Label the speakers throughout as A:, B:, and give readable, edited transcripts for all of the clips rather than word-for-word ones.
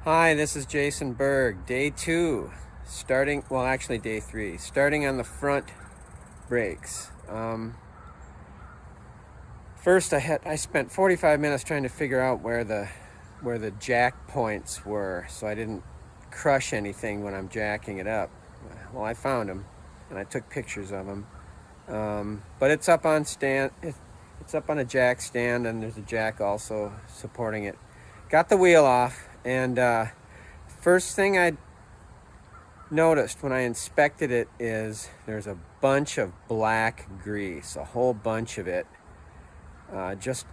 A: Hi, this is Jason Berg. Day 2, actually day 3, starting on the front brakes. First, I spent 45 minutes trying to figure out where the jack points were, so I didn't crush anything when I'm jacking it up. Well, I found them, and I took pictures of them. But it's up on stand. It's up on a jack stand, and there's a jack also supporting it. Got the wheel off, and first thing I noticed when I inspected it is there's a bunch of black grease, a whole bunch of it, just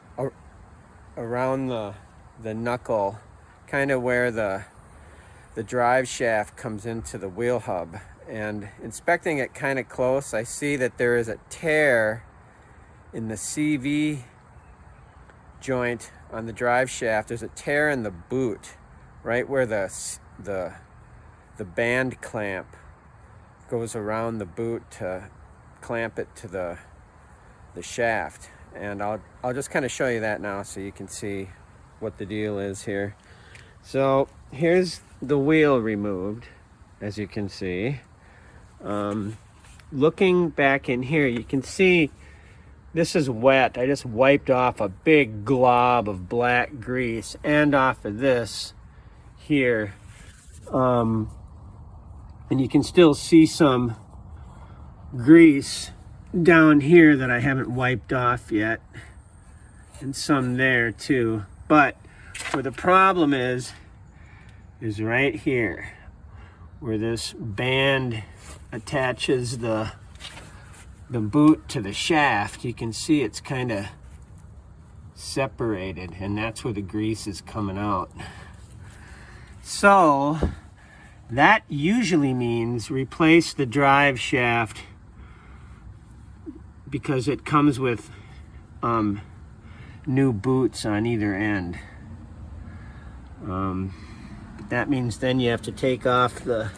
A: around the knuckle, kind of where the drive shaft comes into the wheel hub. And inspecting it kind of close, I see that there is a tear in the CV joint on the drive shaft. There's a tear in the boot, right where the band clamp goes around the boot to clamp it to the shaft. And I'll just kind of show you that now so you can see what the deal is here. So here's the wheel removed, as you can see. Looking back in here, you can see this is wet. I just wiped off a big glob of black grease and off of this here. And you can still see some grease down here that I haven't wiped off yet, and some there too. But where the problem is right here, where this band attaches the boot to the shaft. You can see it's kind of separated, and that's where the grease is coming out. So that usually means replace the drive shaft, because it comes with new boots on either end. But that means then you have to take off the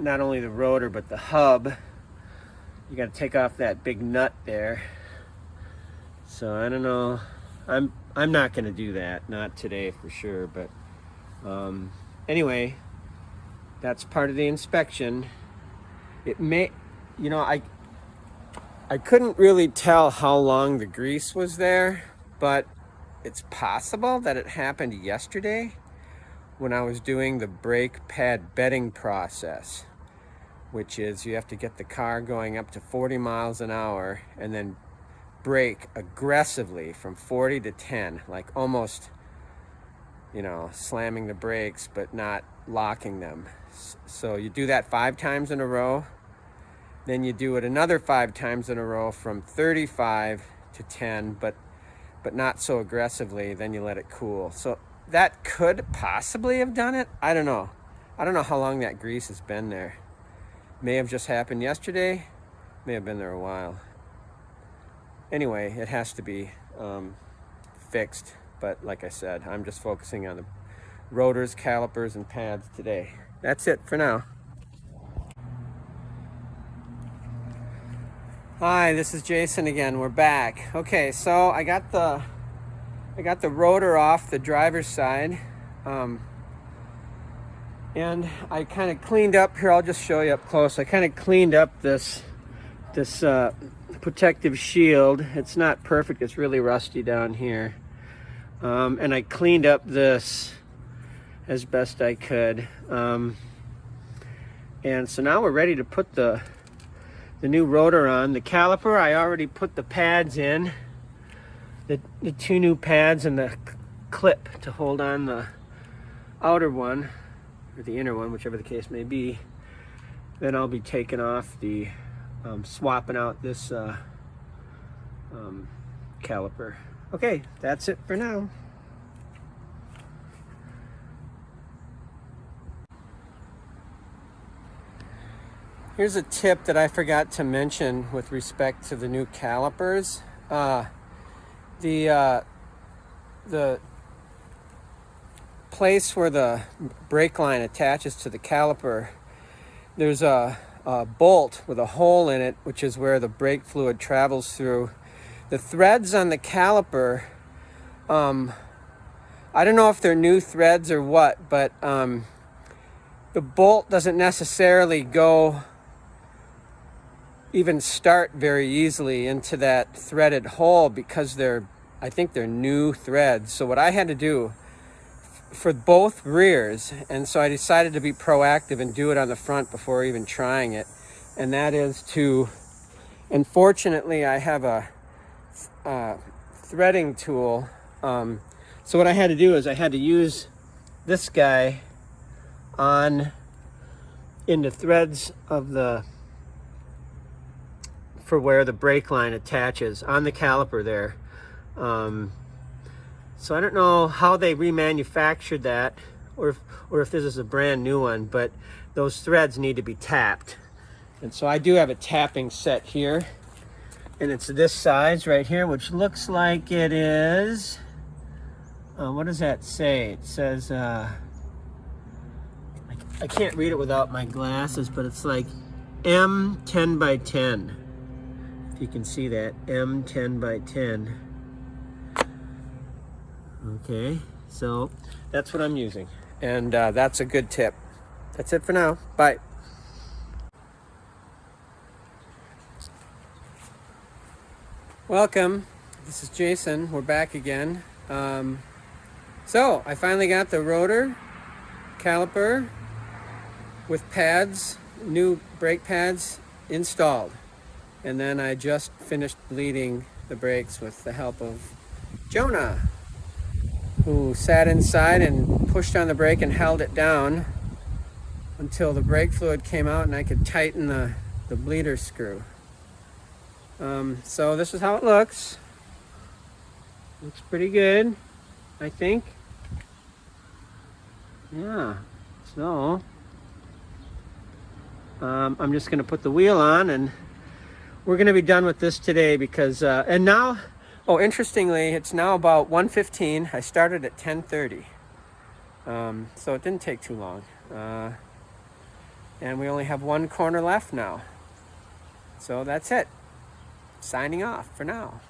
A: not only the rotor but the hub. You got to take off that big nut there. So I don't know. I'm not going to do that, not today for sure. But anyway, that's part of the inspection. It may, I couldn't really tell how long the grease was there, but it's possible that it happened yesterday when I was doing the brake pad bedding process, which is you have to get the car going up to 40 miles an hour and then brake aggressively from 40 to 10, like almost, slamming the brakes but not locking them. So you do that 5 times in a row, then you do it another 5 times in a row from 35 to 10, but not so aggressively, then you let it cool. So that could possibly have done it. I don't know how long that grease has been there. May have just happened yesterday, may have been there a while. Anyway, it has to be fixed, but like I said, I'm just focusing on the rotors, calipers, and pads today. That's it for now. Hi, this is Jason again. We're back. Okay, so I got the rotor off the driver's side, and I kind of cleaned up here. I'll just show you up close. I kind of cleaned up this protective shield. It's not perfect. It's really rusty down here, and I cleaned up this as best I could. And so now we're ready to put the new rotor on. The caliper, I already put the pads in, the 2 new pads and the clip to hold on the outer one, or the inner one, whichever the case may be. Then I'll be taking off the, swapping out this caliper. Okay, that's it for now. Here's a tip that I forgot to mention with respect to the new calipers. The place where the brake line attaches to the caliper, there's a bolt with a hole in it, which is where the brake fluid travels through. The threads on the caliper I don't know if they're new threads or what, but the bolt doesn't necessarily even start very easily into that threaded hole because I think they're new threads. So what I had to do for both rears, and so I decided to be proactive and do it on the front before even trying it, and that is and fortunately I have a threading tool. So what I had to do is I had to use this guy in the threads of for where the brake line attaches on the caliper there. So I don't know how they remanufactured that, or if this is a brand new one, but those threads need to be tapped. And so I do have a tapping set here, and it's this size right here, which looks like it is, what does that say? It says, I can't read it without my glasses, but it's like M10 by 10. If you can see that, M10 by 10. Okay, so that's what I'm using, and that's a good tip. That's it for now. Bye. Welcome. This is Jason. We're back again. So I finally got the rotor caliper with pads, new brake pads installed, and then I just finished bleeding the brakes with the help of Jonah, who sat inside and pushed on the brake and held it down until the brake fluid came out and I could tighten the bleeder screw. So this is how it looks. Looks pretty good, I think. Yeah, so I'm just going to put the wheel on, and we're going to be done with this today because, and now, oh, interestingly, it's now about 1:15. I started at 10:30, so it didn't take too long. And we only have one corner left now. So that's it. Signing off for now.